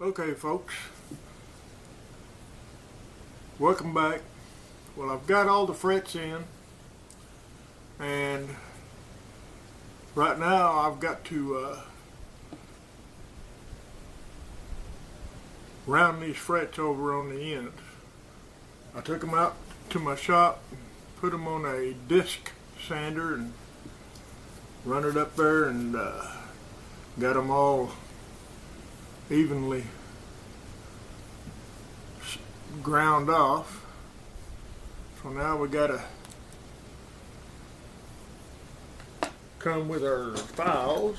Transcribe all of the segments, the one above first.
Okay folks, welcome back. Well, I've got all the frets in, and right now I've got to round these frets over on the ends. I took them out to my shop, put them on a disc sander and run it up there, and got them all evenly ground off. So now we gotta come with our files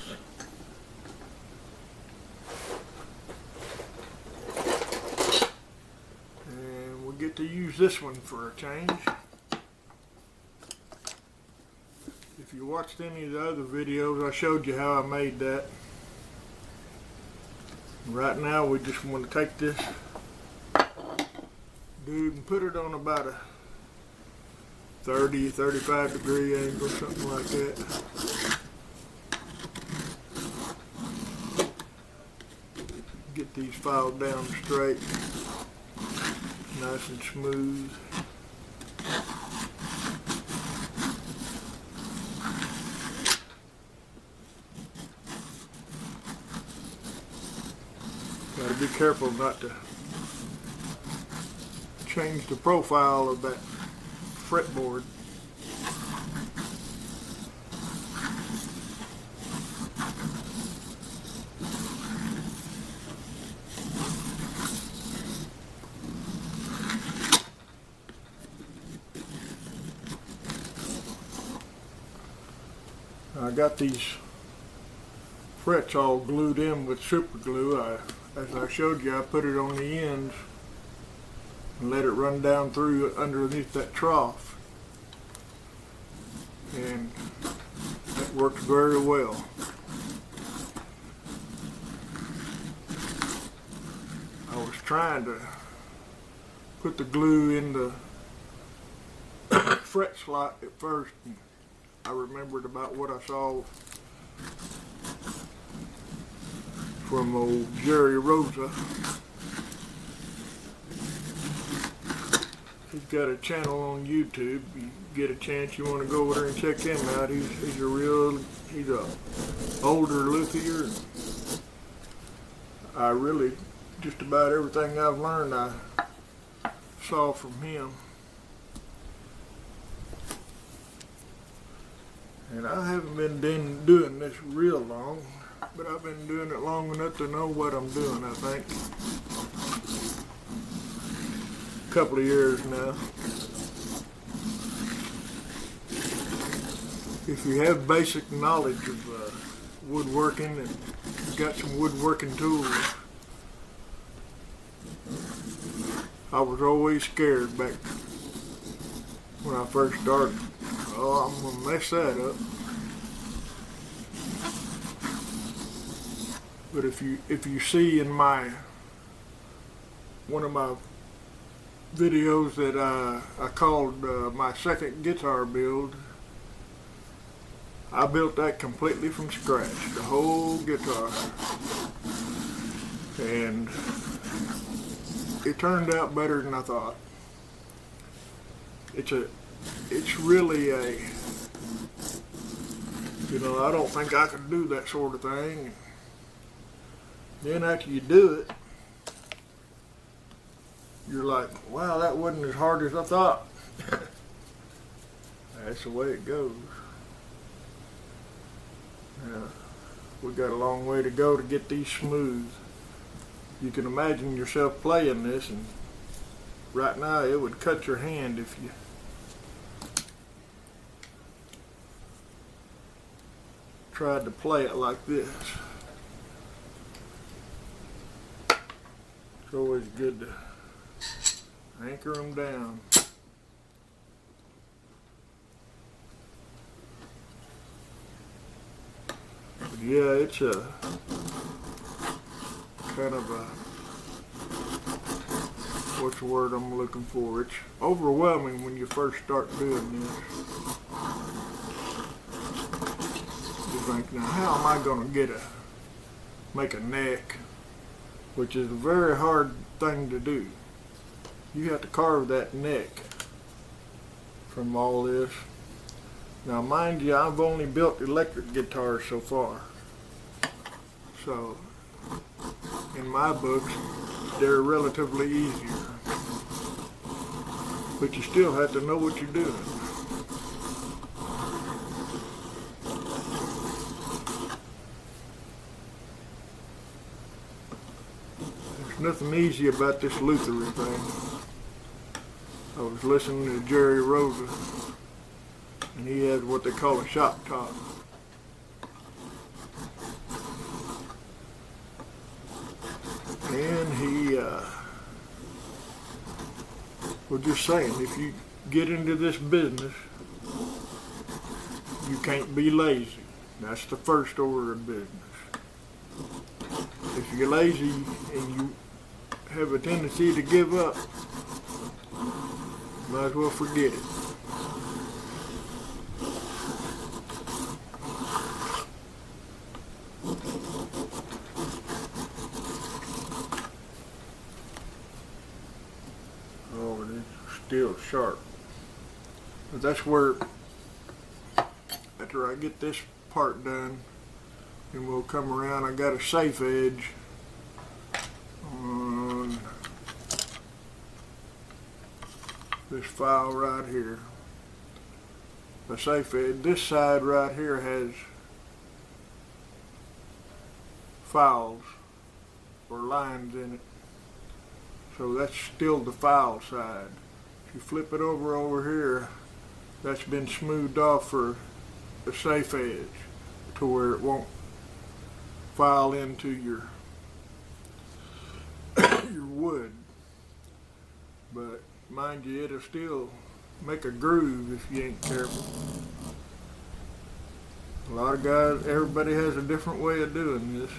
and we'll get to use this one for a change. If you watched any of the other videos, I showed you how I made that. Right now we just want to take this dude and put it on about a 30-35 degree angle, something like that. Get these files down straight, nice and smooth. Gotta be careful not to change the profile of that fretboard. I got these frets all glued in with super glue. As I showed you, I put it on the ends and let it run down through underneath that trough, and that worked very well. I was trying to put the glue in the fret slot at first, and I remembered about what I saw from old Jerry Rosa. He's got a channel on YouTube. You get a chance, you want to go over there and check him out. He's a older luthier. I really, just about everything I've learned I saw from him. And I haven't been doing this real long, but I've been doing it long enough to know what I'm doing, I think. A couple of years now. If you have basic knowledge of woodworking and got some woodworking tools, I was always scared back when I first started. Oh, I'm gonna mess that up. But if you see in one of my videos that I called my second guitar build, I built that completely from scratch, the whole guitar, and it turned out better than I thought. It's really a, I don't think I could do that sort of thing. Then after you do it, you're like, wow, that wasn't as hard as I thought. That's the way it goes. We got a long way to go to get these smooth. You can imagine yourself playing this, and right now it would cut your hand if you tried to play it like this. It's always good to anchor them down. But yeah, it's a kind of a, what's the word I'm looking for? It's overwhelming when you first start doing this. You think, now how am I going to make a neck which is a very hard thing to do. You have to carve that neck from all this. Now mind you, I've only built electric guitars so far. So, in my books, they're relatively easier. But you still have to know what you're doing. There's nothing easy about this Lutheran thing. I was listening to Jerry Rosa, and he has what they call a shop top. And he was just saying, if you get into this business, you can't be lazy. That's the first order of business. If you're lazy and you have a tendency to give up, might as well forget it. Oh, it is still sharp. But that's where, after I get this part done, and we'll come around. I got a safe edge on this file right here. The safe edge. This side right here has files or lines in it. So that's still the file side. If you flip it over here, that's been smoothed off for the safe edge to where it won't file into your your wood. But mind you, it'll still make a groove if you ain't careful. A lot of guys, everybody has a different way of doing this.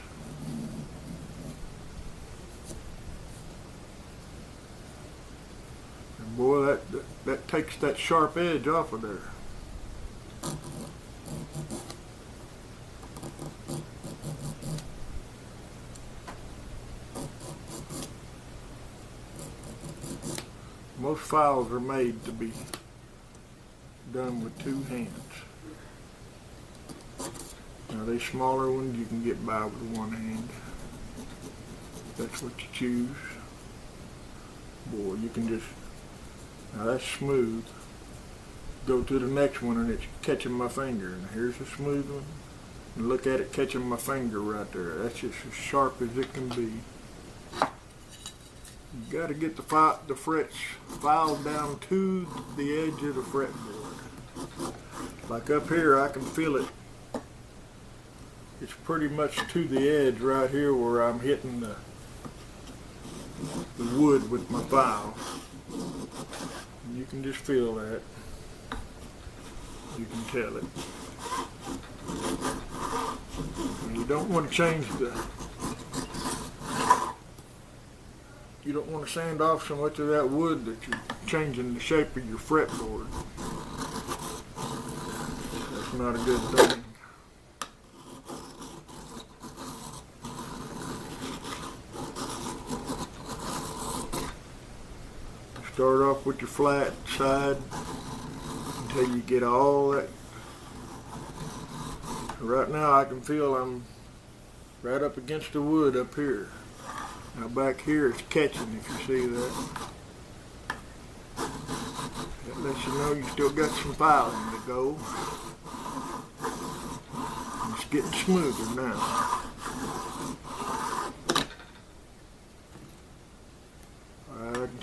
And boy, that takes that sharp edge off of there. Most files are made to be done with two hands. Now these smaller ones you can get by with one hand. That's what you choose. Boy, you can just, now that's smooth. Go to the next one and it's catching my finger. And here's a smooth one. And look at it catching my finger right there. That's just as sharp as it can be. You got to get the frets filed down to the edge of the fretboard. Like up here, I can feel it. It's pretty much to the edge right here where I'm hitting the wood with my file. And you can just feel that. You can tell it. And you don't want to change you don't want to sand off so much of that wood that you're changing the shape of your fretboard. That's not a good thing. Start off with your flat side until you get all that. Right now I can feel I'm right up against the wood up here. Now back here it's catching, if you see that. That lets you know you still got some filing to go. It's getting smoother now. I can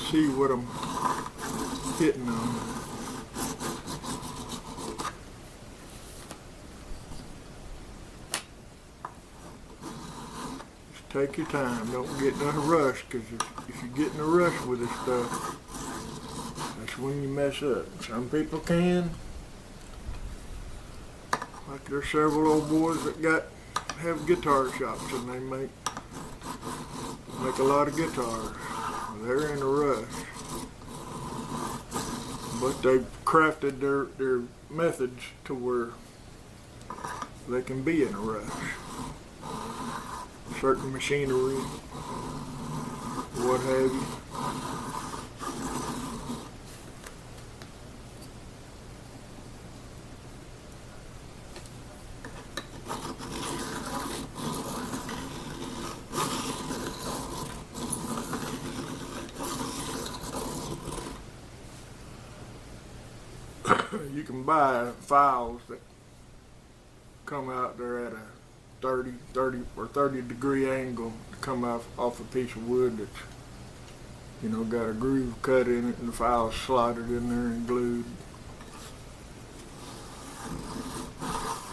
see what I'm hitting on. Take your time, don't get in a rush, because if you get in a rush with this stuff, that's when you mess up. Some people can. Like there's several old boys that have guitar shops and they make a lot of guitars. They're in a rush. But they've crafted their methods to where they can be in a rush. certain machinery, what have you. You can buy files that come out there at a 30 or 30 degree angle to come off a piece of wood that's, you know, got a groove cut in it and the file's slotted in there and glued.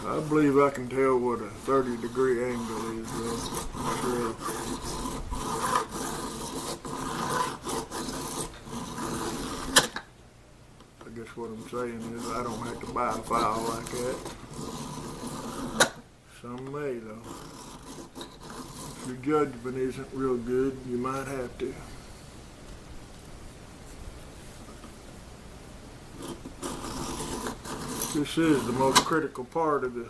I believe I can tell what a 30 degree angle is though. I guess what I'm saying is I don't have to buy a file like that. Some may though. If your judgment isn't real good, you might have to. This is the most critical part of this.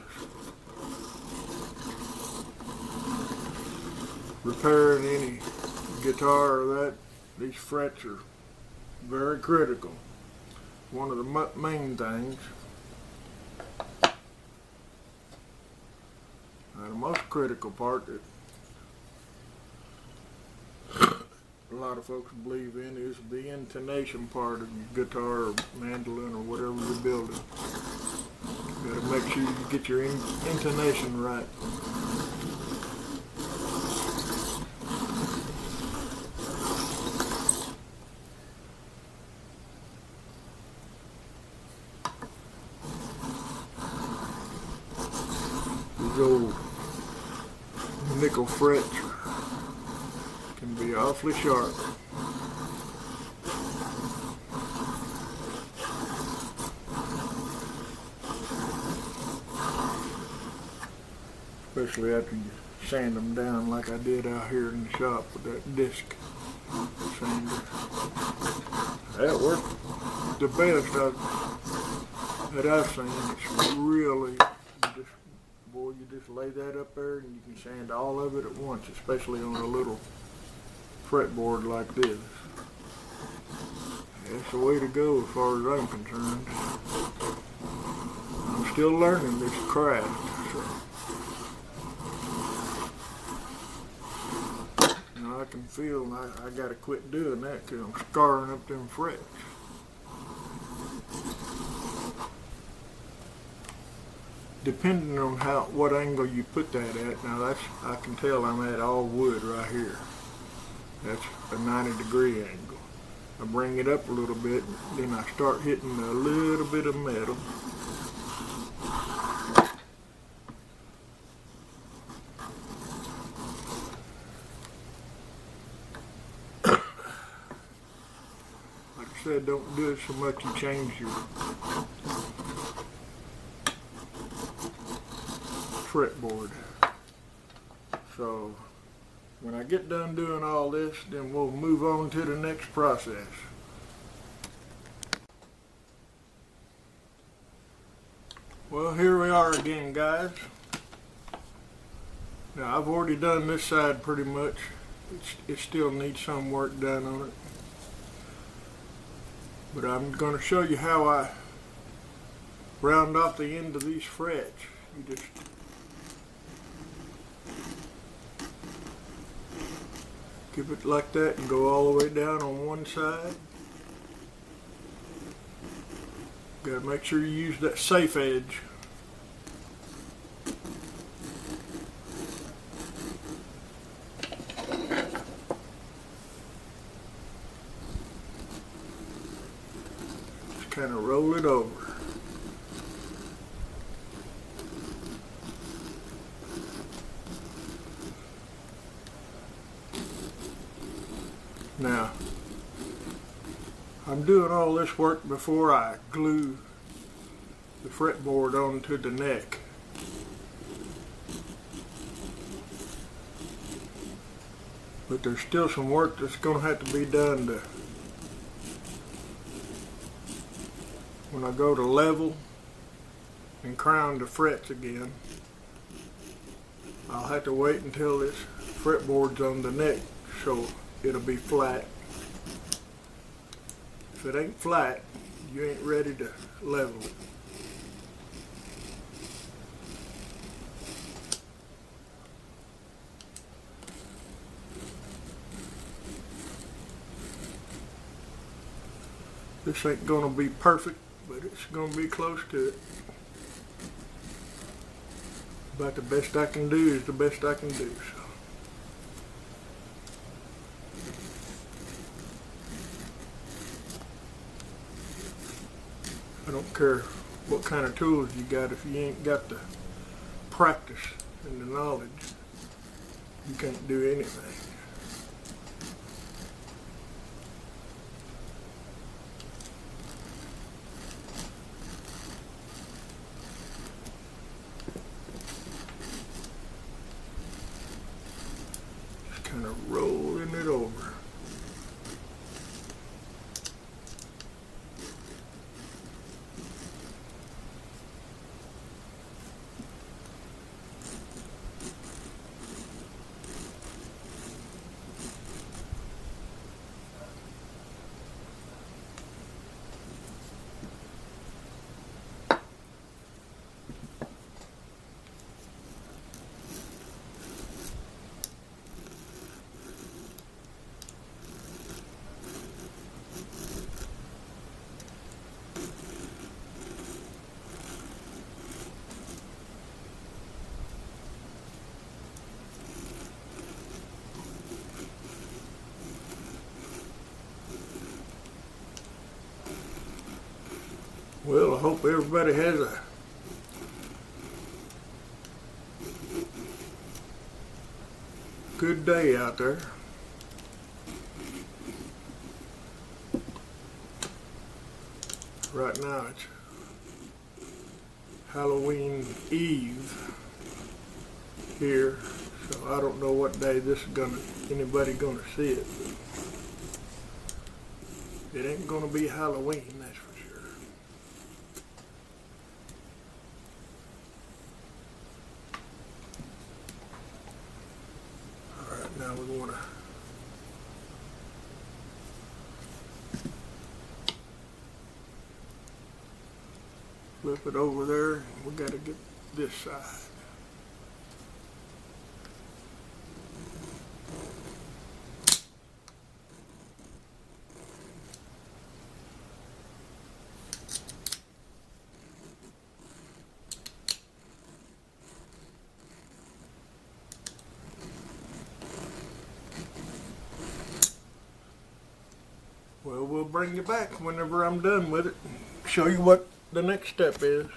Repairing any guitar or that, these frets are very critical. One of the main things. Now, the most critical part that a lot of folks believe in is the intonation part of your guitar or mandolin or whatever you're building. You gotta make sure you get your intonation right. These old nickel frets can be awfully sharp. Especially after you sand them down like I did out here in the shop with that disc sander. That worked the best that I've seen. It's really, you just lay that up there and you can sand all of it at once, especially on a little fretboard like this. That's the way to go as far as I'm concerned. I'm still learning this craft, so. I can feel I gotta quit doing that because I'm scarring up them frets. Depending on what angle you put that at, now I can tell I'm at all wood right here. That's a 90 degree angle. I bring it up a little bit, then I start hitting a little bit of metal. Like I said, don't do it so much you change your fretboard. So when I get done doing all this, then we'll move on to the next process. Well, here we are again, guys. Now I've already done this side pretty much. It still needs some work done on it. But I'm going to show you how I round off the end of these frets. You just give it like that and go all the way down on one side. Gotta make sure you use that safe edge. Just kind of roll it over. Now, I'm doing all this work before I glue the fretboard onto the neck. But there's still some work that's going to have to be done to, when I go to level and crown the frets again, I'll have to wait until this fretboards on the neck, so it'll be flat. If it ain't flat, you ain't ready to level it. This ain't gonna be perfect, but it's gonna be close to it. About the best I can do is the best I can do. So. I don't care what kind of tools you got. If you ain't got the practice and the knowledge, you can't do anything. Just kind of rolling it over. Well, I hope everybody has a good day out there. Right now it's Halloween Eve here, so I don't know what day this is anybody gonna see it. It ain't gonna be Halloween, that's for sure. Alright, now we wanna flip it over there. We gotta get this side. Well, we'll bring you back whenever I'm done with it. Show you what the next step is.